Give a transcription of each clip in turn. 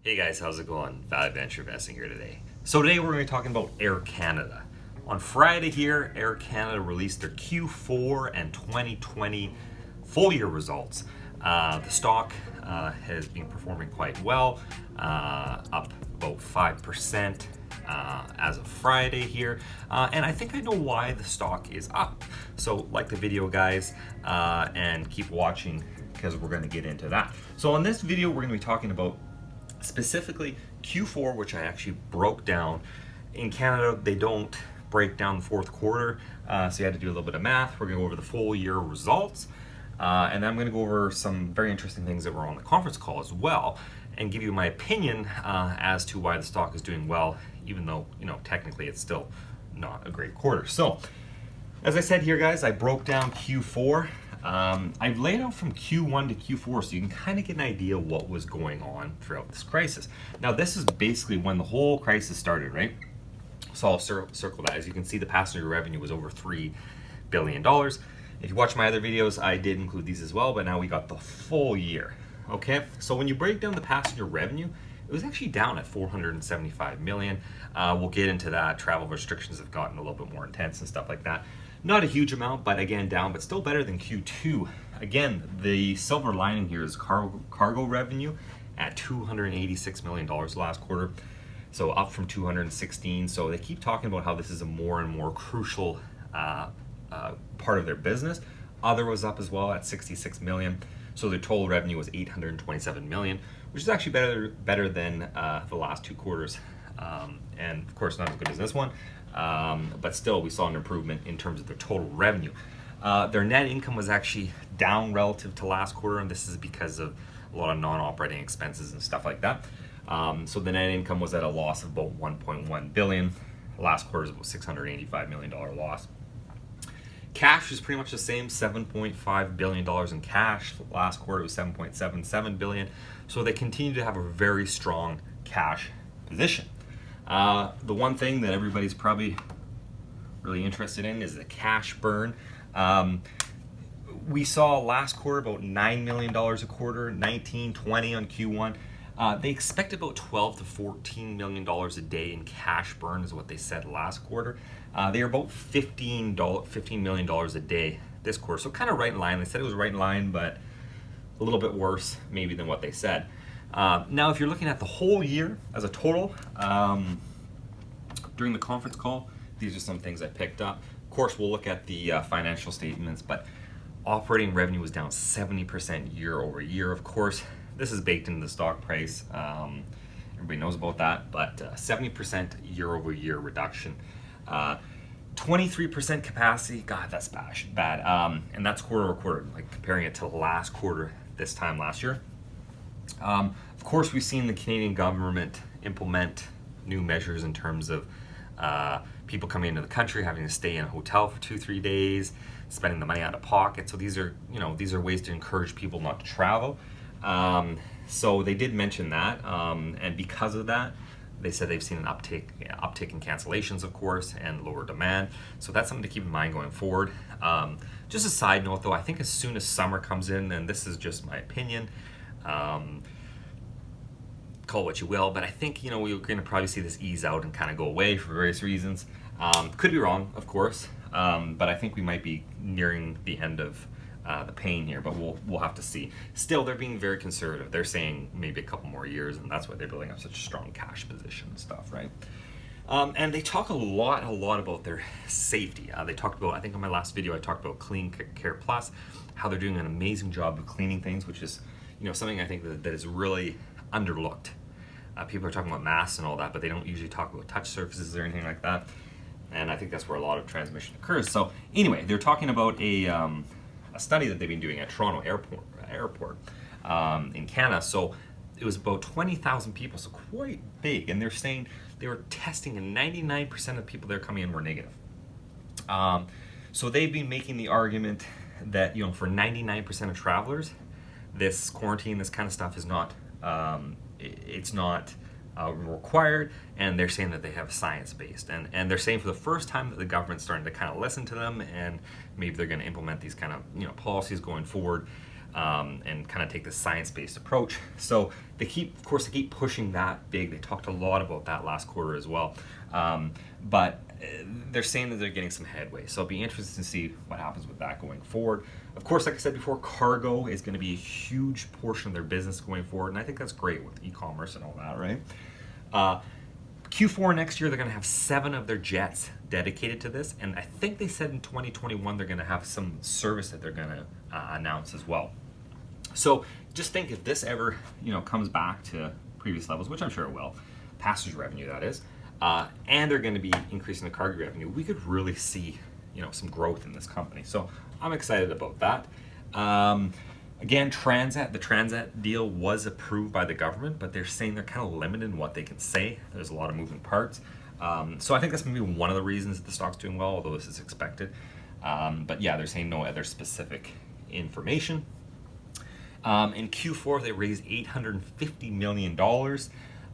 Hey guys, how's it going? Value Venture Investing here today. So today we're going to be talking about Air Canada. On Friday here, Air Canada released their Q4 and 2020 full year results. The stock has been performing quite well, up about 5% as of Friday here. And I think I know why the stock is up. So like the video guys and keep watching because we're going to get into that. So on this video, we're going to be talking about specifically Q4, which I actually broke down. In Canada, they don't break down the fourth quarter, so you had to do a little bit of math. We're going to go over the full year results, and then I'm going to go over some very interesting things that were on the conference call as well, and give you my opinion as to why the stock is doing well, even though, technically it's still not a great quarter. So, as I said here, guys, I broke down Q4. I've laid out from Q1 to Q4 so you can kind of get an idea what was going on throughout this crisis. Now, this is basically when the whole crisis started, right? So I'll circle that. As you can see, the passenger revenue was over $3 billion. If you watch my other videos, I did include these as well, but now we got the full year, okay? So when you break down the passenger revenue, it was actually down at $475 million. We'll get into that. Travel restrictions have gotten a little bit more intense and stuff like that. Not a huge amount, but again, down, but still better than Q2. Again, the silver lining here is cargo revenue at $286 million last quarter. So up from 216. So they keep talking about how this is a more and more crucial part of their business. Other was up as well at 66 million. So their total revenue was 827 million, which is actually better than the last two quarters. And of course, not as good as this one. But still, we saw an improvement in terms of their total revenue. Their net income was actually down relative to last quarter, and this is because of a lot of non-operating expenses and stuff like that. So the net income was at a loss of about 1.1 billion. Last quarter was about $685 million loss. Cash is pretty much the same, $7.5 billion in cash. Last quarter was $7.77 billion. So they continue to have a very strong cash position. The one thing that everybody's probably really interested in is the cash burn. We saw last quarter about $9 million a quarter, 19, 20 on Q1. They expect about $12 to $14 million a day in cash burn is what they said last quarter. They are about $15 million a day this quarter, so kind of right in line. They said it was right in line, but a little bit worse maybe than what they said. Now, if you're looking at the whole year as a total, during the conference call, these are some things I picked up. Of course, we'll look at the financial statements, but operating revenue was down 70% year over year. Of course, this is baked into the stock price. Everybody knows about that, but 70% year over year reduction. 23% capacity, God, that's bad. And that's quarter over quarter, like comparing it to the last quarter this time last year. Of course, we've seen the Canadian government implement new measures in terms of people coming into the country, having to stay in a hotel for 2-3 days, spending the money out of pocket. So these are ways to encourage people not to travel. So they did mention that, and because of that, they said they've seen an uptick in cancellations, of course, and lower demand. So that's something to keep in mind going forward. Just a side note, though, I think as soon as summer comes in, and this is just my opinion, call it what you will, but I think we're going to probably see this ease out and kind of go away for various reasons. Could be wrong, of course, but I think we might be nearing the end of the pain here, but we'll have to see. Still, they're being very conservative. They're saying maybe a couple more years, and that's why they're building up such a strong cash position and stuff, right? And they talk a lot about their safety. They talked about, I think on my last video, I talked about Clean Care Plus, how they're doing an amazing job of cleaning things, which is something I think that is really underlooked. People are talking about masks and all that, but they don't usually talk about touch surfaces or anything like that. And I think that's where a lot of transmission occurs. So anyway, they're talking about a study that they've been doing at Toronto Airport in Canada. So it was about 20,000 people, so quite big. And they're saying they were testing, and 99% of people that are coming in were negative. So they've been making the argument that for 99% of travelers, this quarantine, this kind of stuff is not it's not required, and they're saying that they have science-based, and they're saying for the first time that the government's starting to kind of listen to them, and maybe they're going to implement these kind of policies going forward. and kind of take the science-based approach. So they keep pushing that big. They talked a lot about that last quarter as well. But they're saying that they're getting some headway. So it'll be interesting to see what happens with that going forward. Of course, like I said before, cargo is going to be a huge portion of their business going forward. And I think that's great with e-commerce and all that, right? Q4 next year, they're going to have 7 of their jets dedicated to this. And I think they said in 2021, they're going to have some service that they're going to announce as well. So just think if this ever, comes back to previous levels, which I'm sure it will, passenger revenue that is, and they're going to be increasing the cargo revenue, we could really see, some growth in this company. So I'm excited about that. Again, the Transat deal was approved by the government, but they're saying they're kind of limited in what they can say. There's a lot of moving parts. So I think that's maybe one of the reasons that the stock's doing well, although this is expected. But yeah, they're saying no other specific information. In Q4, they raised $850 million,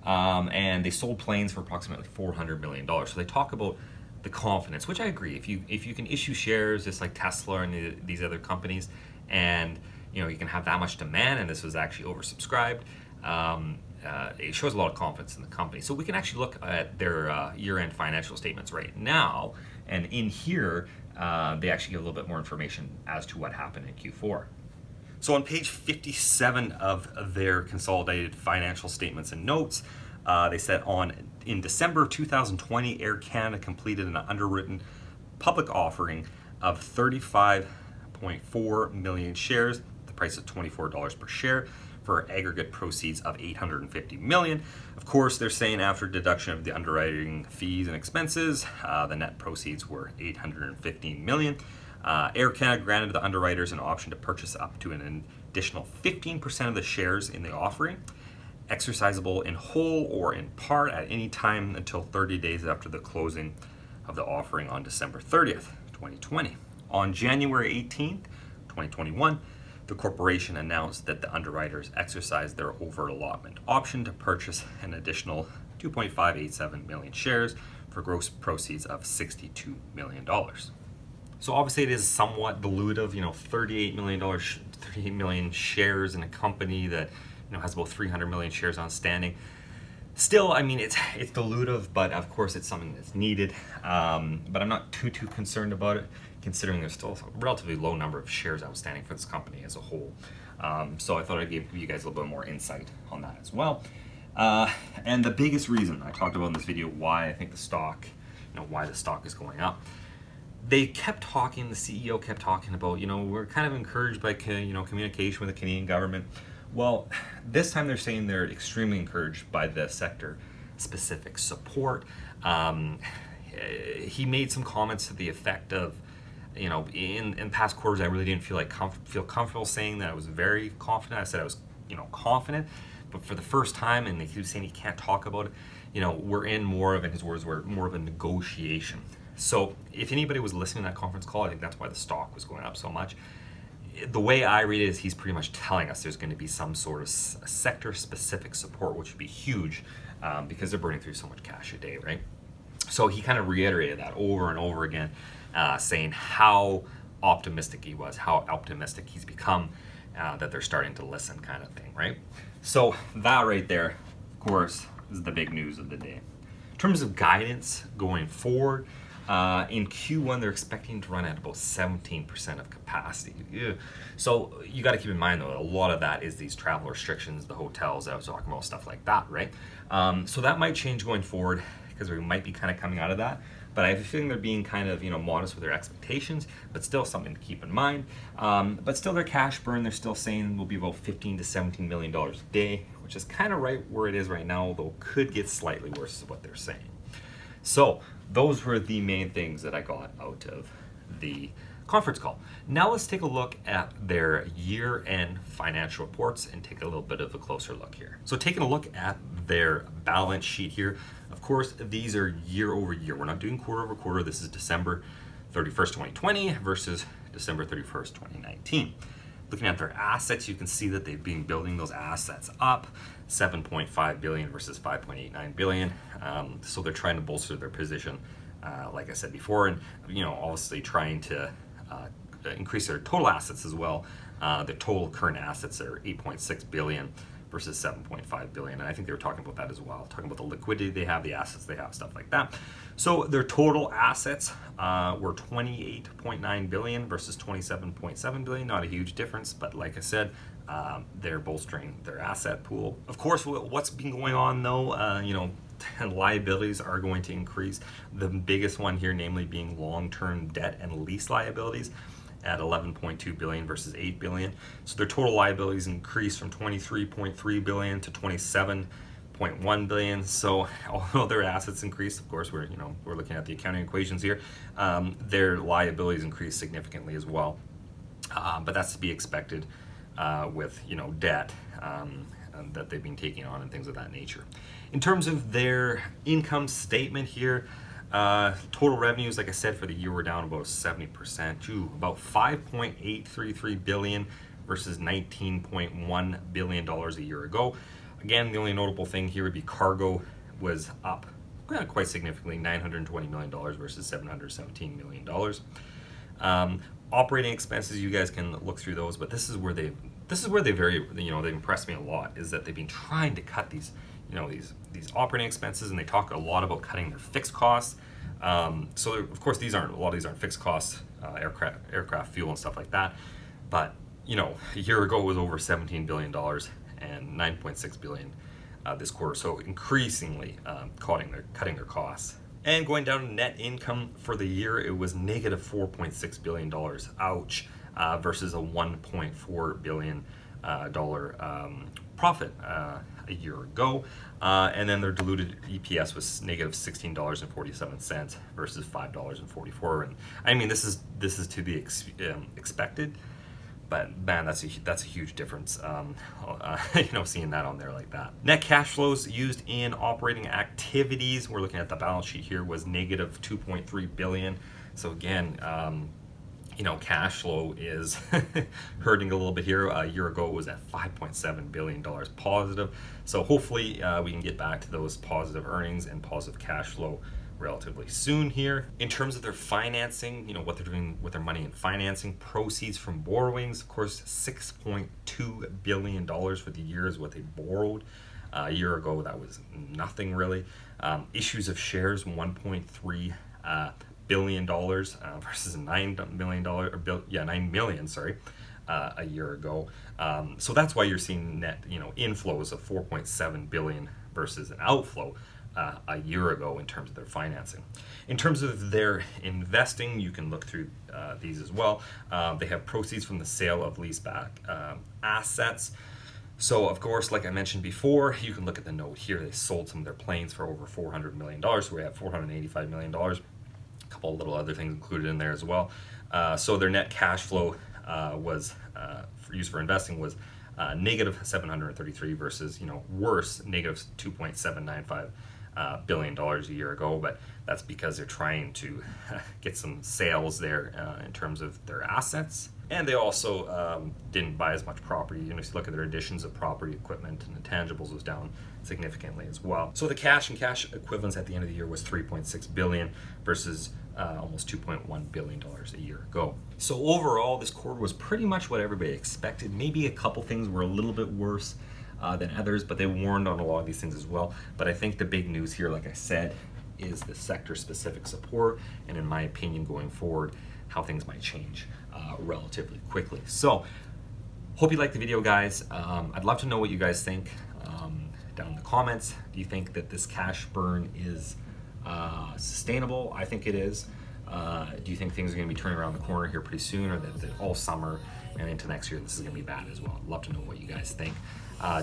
and they sold planes for approximately $400 million. So they talk about the confidence, which I agree. If you can issue shares just like Tesla and these other companies, and you can have that much demand, and this was actually oversubscribed, it shows a lot of confidence in the company. So we can actually look at their year-end financial statements right now, and in here, they actually give a little bit more information as to what happened in Q4. So on page 57 of their consolidated financial statements and notes, they said in December of 2020, Air Canada completed an underwritten public offering of 35.4 million shares, the price of $24 per share, for aggregate proceeds of $850 million. Of course, they're saying after deduction of the underwriting fees and expenses, the net proceeds were $815 million. Air Canada granted the underwriters an option to purchase up to an additional 15% of the shares in the offering, exercisable in whole or in part at any time until 30 days after the closing of the offering on December 30th, 2020. On January 18th, 2021, the corporation announced that the underwriters exercised their over-allotment option to purchase an additional 2.587 million shares for gross proceeds of $62 million. So obviously it is somewhat dilutive, $38 million shares in a company that has about 300 million shares outstanding. Still, I mean, it's dilutive, but of course it's something that's needed. But I'm not too concerned about it, considering there's still a relatively low number of shares outstanding for this company as a whole. So I thought I'd give you guys a little bit more insight on that as well. And the biggest reason I talked about in this video why I think the stock, why the stock is going up. They kept talking, the CEO kept talking about, we're kind of encouraged by, communication with the Canadian government. Well, this time they're saying they're extremely encouraged by the sector-specific support. He made some comments to the effect of, in past quarters, I really didn't feel comfortable saying that I was very confident. I said I was, confident, but for the first time, and they keep saying he can't talk about it, we're in more of, in his words, we're more of a negotiation. So if anybody was listening to that conference call, I think that's why the stock was going up so much. The way I read it is he's pretty much telling us there's going to be some sort of sector-specific support, which would be huge because they're burning through so much cash a day, right? So he kind of reiterated that over and over again, saying how optimistic he was, how optimistic he's become, that they're starting to listen kind of thing, right? So that right there, of course, is the big news of the day. In terms of guidance going forward, in Q1, they're expecting to run at about 17% of capacity. Ew. So you got to keep in mind, though, a lot of that is these travel restrictions, the hotels I was talking about, stuff like that, right? So that might change going forward because we might be kind of coming out of that. But I have a feeling they're being kind of, modest with their expectations, but still something to keep in mind. But still their cash burn, they're still saying will be about $15 to $17 million a day, which is kind of right where it is right now, although could get slightly worse is what they're saying. So those were the main things that I got out of the conference call. Now let's take a look at their year-end financial reports and take a little bit of a closer look here. So taking a look at their balance sheet here, of course, these are year over year. We're not doing quarter over quarter. This is December 31st, 2020 versus December 31st, 2019. Looking at their assets, you can see that they've been building those assets up, 7.5 billion versus 5.89 billion. So they're trying to bolster their position, like I said before, and obviously trying to increase their total assets as well, The total current assets are 8.6 billion versus 7.5 billion. And I think they were talking about that as well, talking about the liquidity they have, the assets they have, stuff like that. So their total assets were 28.9 billion versus 27.7 billion. Not a huge difference, but like I said, they're bolstering their asset pool. Of course, what's been going on though, liabilities are going to increase. The biggest one here, namely being long-term debt and lease liabilities, at 11.2 billion versus 8 billion. So their total liabilities increased from 23.3 billion to 27.1 billion. So although their assets increased, of course, we're looking at the accounting equations here, their liabilities increased significantly as well. But that's to be expected with debt that they've been taking on and things of that nature. In terms of their income statement here, total revenues, like I said, for the year were down about 70% to about 5.833 billion versus 19.1 billion dollars a year ago. Again, the only notable thing here would be cargo was up quite significantly, 920 million dollars versus 717 million dollars. Operating expenses, you guys can look through those, but this is where they they've impressed me a lot, is that they've been trying to cut these operating expenses, and they talk a lot about cutting their fixed costs. So of course a lot of these aren't fixed costs, aircraft fuel and stuff like that. But a year ago it was over $17 billion and 9.6 billion this quarter. So increasingly cutting their costs. And going down to net income for the year, it was negative $4.6 billion. Ouch. Versus a $1.4 billion profit a year ago. And then their diluted EPS was negative $16.47 versus $5.44. And I mean, this is to be expected, but man, that's a huge difference. Seeing that on there like that. Net cash flows used in operating activities, we're looking at the balance sheet here, was negative 2.3 billion. So again, cash flow is hurting a little bit here. A year ago it was at $5.7 billion positive. So hopefully we can get back to those positive earnings and positive cash flow relatively soon here. In terms of their financing, what they're doing with their money and financing, proceeds from borrowings, of course, $6.2 billion for the year is what they borrowed. A year ago that was nothing really. Issues of shares, $1.3 billion versus $9 million a year ago. So that's why you're seeing net inflows of 4.7 billion versus an outflow a year ago in terms of their financing. In terms of their investing, you can look through these as well. They have proceeds from the sale of leaseback assets. So of course, like I mentioned before, you can look at the note here. They sold some of their planes for over $400 million. So we have $485 million. A couple of little other things included in there as well. So their net cash flow was used for investing was negative 733 versus worse, negative $2.795 billion a year ago. But that's because they're trying to get some sales there in terms of their assets. And they also didn't buy as much property. If you look at their additions of property, equipment, and intangibles was down significantly as well. So the cash and cash equivalents at the end of the year was 3.6 billion versus almost $2.1 billion a year ago. So overall, this quarter was pretty much what everybody expected. Maybe a couple things were a little bit worse than others, but they warned on a lot of these things as well. But I think the big news here, like I said, is the sector-specific support, and in my opinion, going forward, how things might change relatively quickly. So, hope you liked the video, guys. I'd love to know what you guys think down in the comments. Do you think that this cash burn is sustainable? I think it is. Do you think things are going to be turning around the corner here pretty soon, or that all summer and into next year this is going to be bad as well? I'd love to know what you guys think.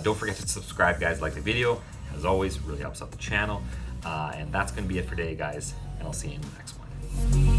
Don't forget to subscribe, guys. Like the video. As always, really helps out the channel. And that's going to be it for today, guys. And I'll see you in the next one.